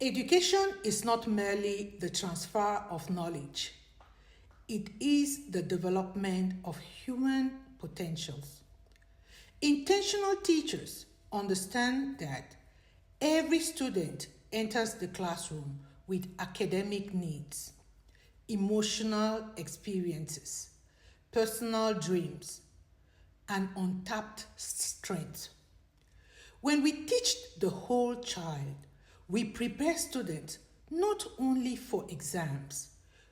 Education is not merely the transfer of knowledge. It is the development of human potentials. Intentional teachers understand that every student enters the classroom with academic needs, emotional experiences, personal dreams, and untapped strengths. When we teach the whole child, we prepare students not only for exams,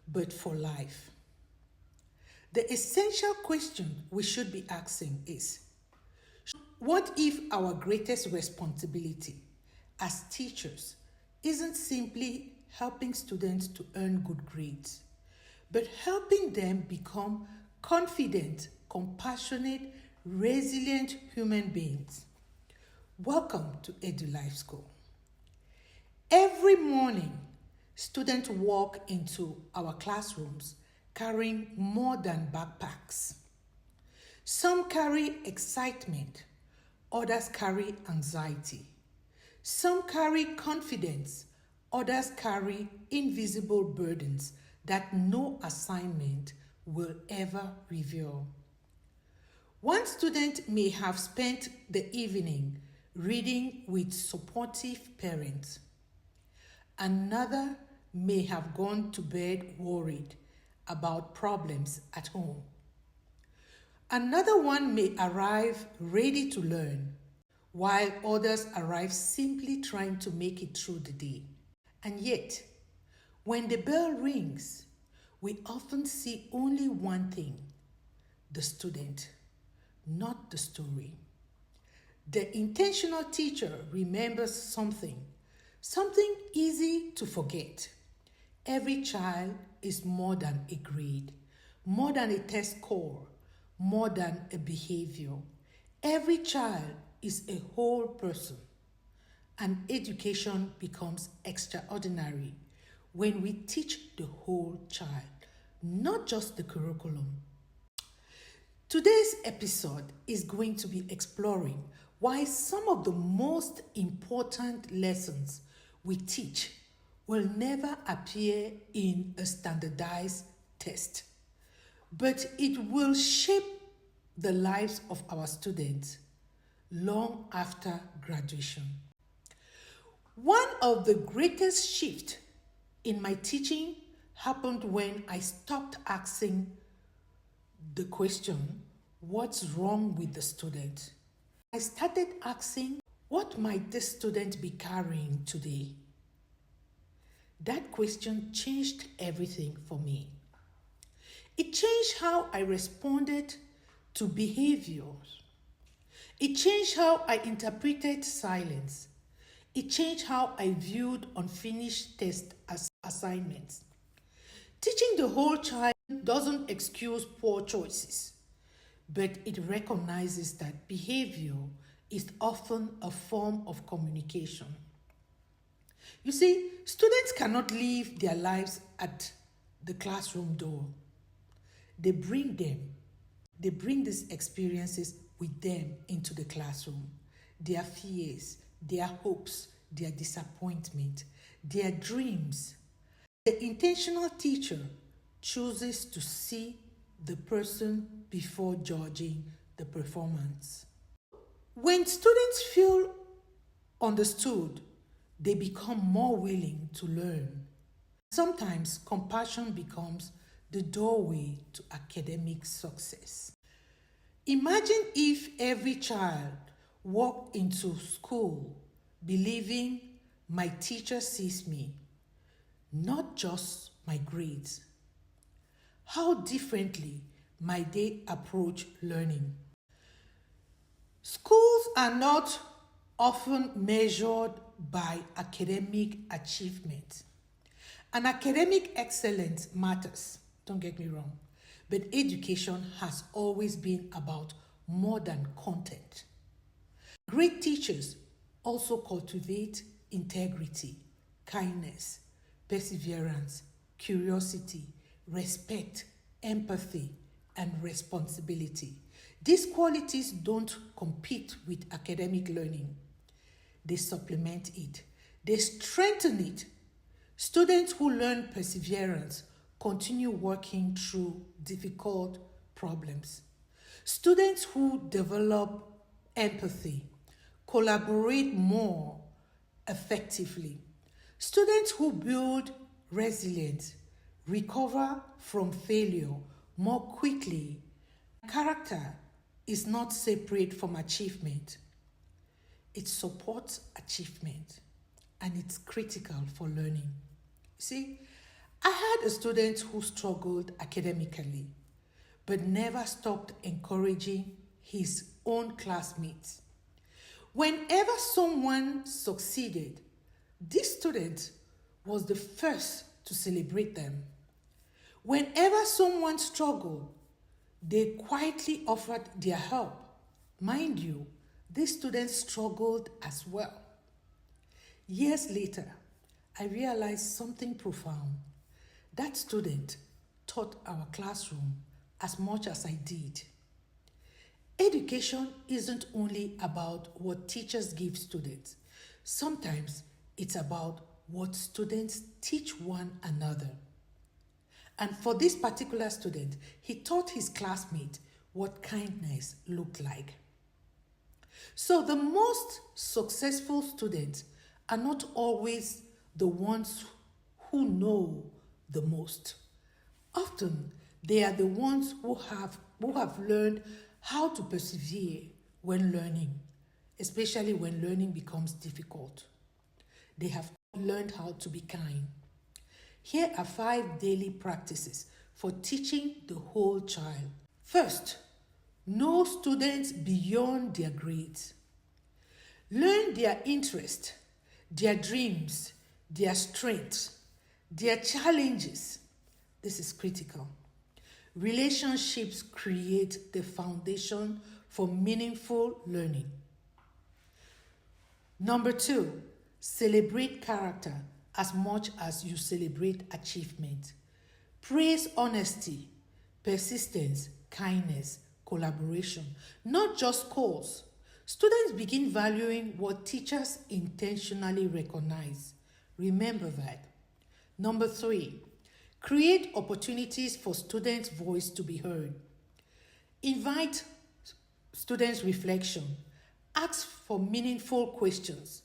but for life. The essential question we should be asking is, what if our greatest responsibility as teachers isn't simply helping students to earn good grades, but helping them become confident, compassionate, resilient human beings? Welcome to EdulifeSchool. Every morning, students walk into our classrooms carrying more than backpacks. Some carry excitement, others carry anxiety. Some carry confidence, others carry invisible burdens that no assignment will ever reveal. One student may have spent the evening reading with supportive parents. Another may have gone to bed worried about problems at home. Another one may arrive ready to learn, while others arrive simply trying to make it through the day. And yet, when the bell rings, we often see only one thing: the student, not the story. The intentional teacher remembers something easy to forget. Every child is more than a grade, more than a test score, more than a behavior. Every child is a whole person, and education becomes extraordinary when we teach the whole child, not just the curriculum. Today's episode is going to be exploring why some of the most important lessons we teach will never appear in a standardized test, but it will shape the lives of our students long after graduation. One of the greatest shifts in my teaching happened when I stopped asking the question, what's wrong with the student? I started asking, what might this student be carrying today? That question changed everything for me. It changed how I responded to behaviors. It changed how I interpreted silence. It changed how I viewed unfinished test assignments. Teaching the whole child doesn't excuse poor choices, but it recognizes that behavior is often a form of communication. You see, students cannot live their lives at the classroom door. They bring these experiences with them into the classroom. Their fears, their hopes, their disappointment, their dreams. The intentional teacher chooses to see the person before judging the performance. When students feel understood, they become more willing to learn. Sometimes compassion becomes the doorway to academic success. Imagine if every child walked into school believing my teacher sees me, not just my grades. How differently might they approach learning? Schools are not often measured by academic achievement. And academic excellence matters, don't get me wrong, but education has always been about more than content. Great teachers also cultivate integrity, kindness, perseverance, curiosity, respect, empathy, and responsibility. These qualities don't compete with academic learning. They supplement it. They strengthen it. Students who learn perseverance continue working through difficult problems. Students who develop empathy collaborate more effectively. Students who build resilience recover from failure more quickly. Character is not separate from achievement. It supports achievement and it's critical for learning. See, I had a student who struggled academically but never stopped encouraging his own classmates. Whenever someone succeeded, this student was the first to celebrate them. Whenever someone struggled, they quietly offered their help. Mind you, this student struggled as well. Years later, I realized something profound. That student taught our classroom as much as I did. Education isn't only about what teachers give students. Sometimes it's about what students teach one another. And for this particular student, he taught his classmate what kindness looked like. So the most successful students are not always the ones who know the most. Often, they are the ones who have learned how to persevere when learning, especially when learning becomes difficult. They have learned how to be kind. Here are 5 daily practices for teaching the whole child. First, know students beyond their grades. Learn their interests, their dreams, their strengths, their challenges. This is critical. Relationships create the foundation for meaningful learning. Number 2, celebrate character as much as you celebrate achievement. Praise honesty, persistence, kindness, collaboration, not just scores. Students begin valuing what teachers intentionally recognize. Remember that. Number 3, create opportunities for students' voice to be heard. Invite students' reflection. Ask for meaningful questions.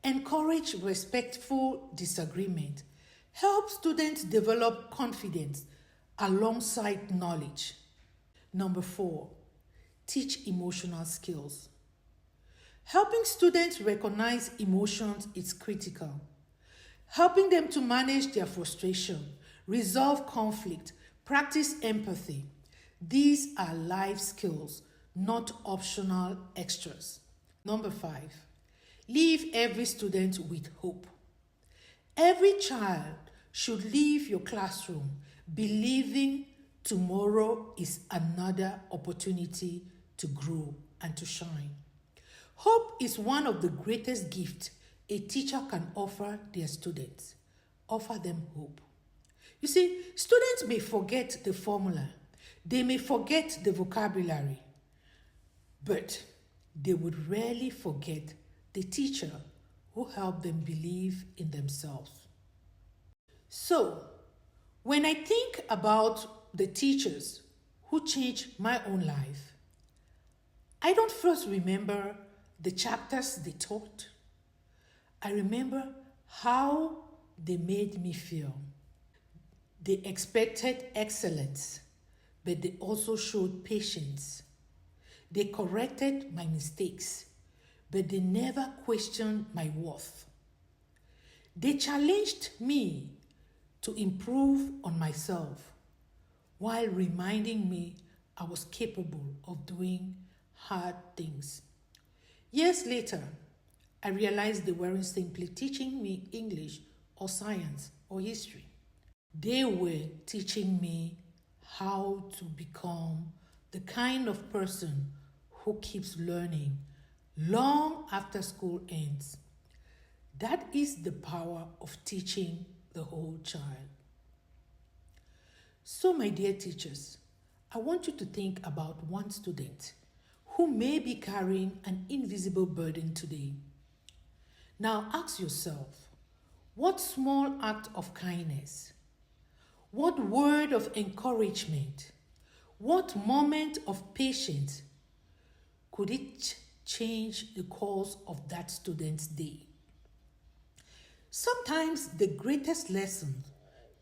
Encourage respectful disagreement. Help students develop confidence alongside knowledge. Number 4, teach emotional skills. Helping students recognize emotions is critical. Helping them to manage their frustration, resolve conflict, practice empathy. These are life skills, not optional extras. Number 5, leave every student with hope. Every child should leave your classroom believing tomorrow is another opportunity to grow and to shine. Hope is one of the greatest gifts a teacher can offer their students. Offer them hope. You see, students may forget the formula, they may forget the vocabulary, but they would rarely forget the teacher who helped them believe in themselves. So, when I think about the teachers who changed my own life, I don't first remember the chapters they taught. I remember how they made me feel. They expected excellence, but they also showed patience. They corrected my mistakes, but they never questioned my worth. They challenged me to improve on myself while reminding me I was capable of doing hard things. Years later, I realized they weren't simply teaching me English or science or history. They were teaching me how to become the kind of person who keeps learning long after school ends. That is the power of teaching the whole child. So, my dear teachers, I want you to think about one student who may be carrying an invisible burden today. Now ask yourself, What small act of kindness? What word of encouragement? What moment of patience could it change the course of that student's day? Sometimes the greatest lesson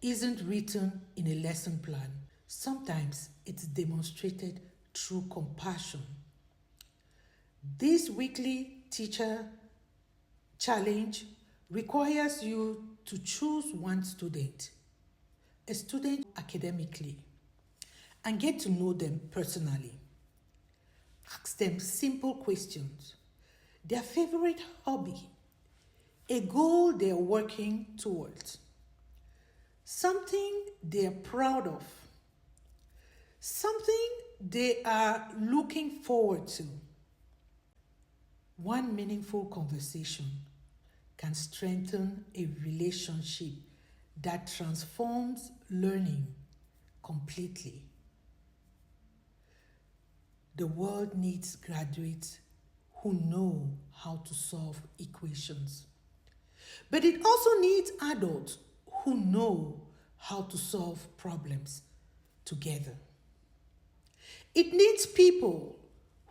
isn't written in a lesson plan. Sometimes it's demonstrated through compassion. This weekly teacher challenge requires you to choose one student, a student academically, and get to know them personally. Ask them simple questions, their favorite hobby, a goal they're working towards, something they're proud of, something they are looking forward to. One meaningful conversation can strengthen a relationship that transforms learning completely. The world needs graduates who know how to solve equations. But it also needs adults who know how to solve problems together. It needs people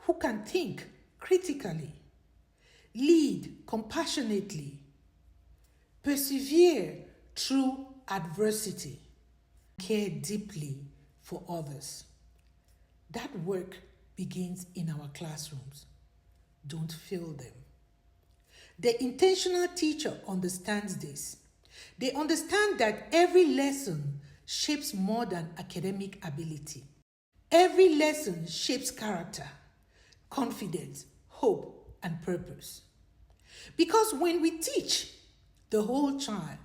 who can think critically, lead compassionately, persevere through adversity, care deeply for others. That work begins in our classrooms. Don't fail them. The intentional teacher understands this. They understand that every lesson shapes more than academic ability. Every lesson shapes character, confidence, hope, and purpose. Because when we teach the whole child,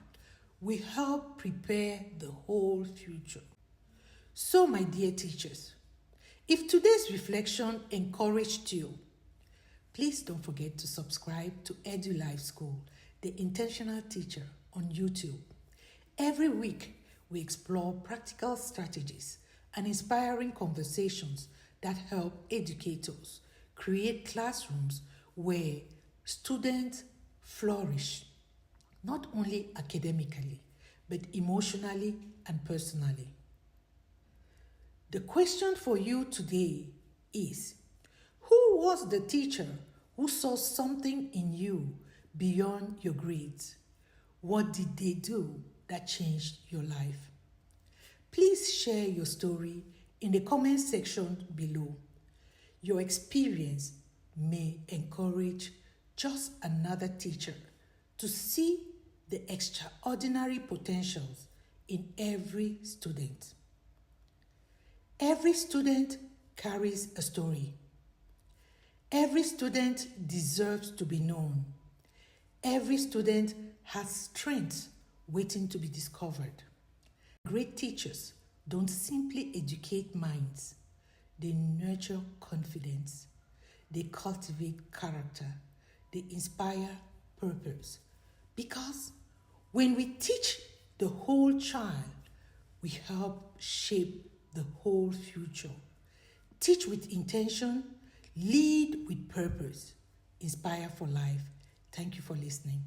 we help prepare the whole future. So, my dear teachers, if today's reflection encouraged you, please don't forget to subscribe to EdulifeSchool, the intentional teacher, on YouTube. Every week, we explore practical strategies and inspiring conversations that help educators create classrooms where students flourish, not only academically, but emotionally and personally. The question for you today is, who was the teacher who saw something in you beyond your grades? What did they do that changed your life? Please share your story in the comment section below. Your experience may encourage just another teacher to see the extraordinary potentials in every student. Every student carries a story. Every student deserves to be known. Every student has strengths waiting to be discovered. Great teachers don't simply educate minds, they nurture confidence, they cultivate character, they inspire purpose. Because when we teach the whole child, we help shape the whole future. Teach with intention, lead with purpose, inspire for life. Thank you for listening.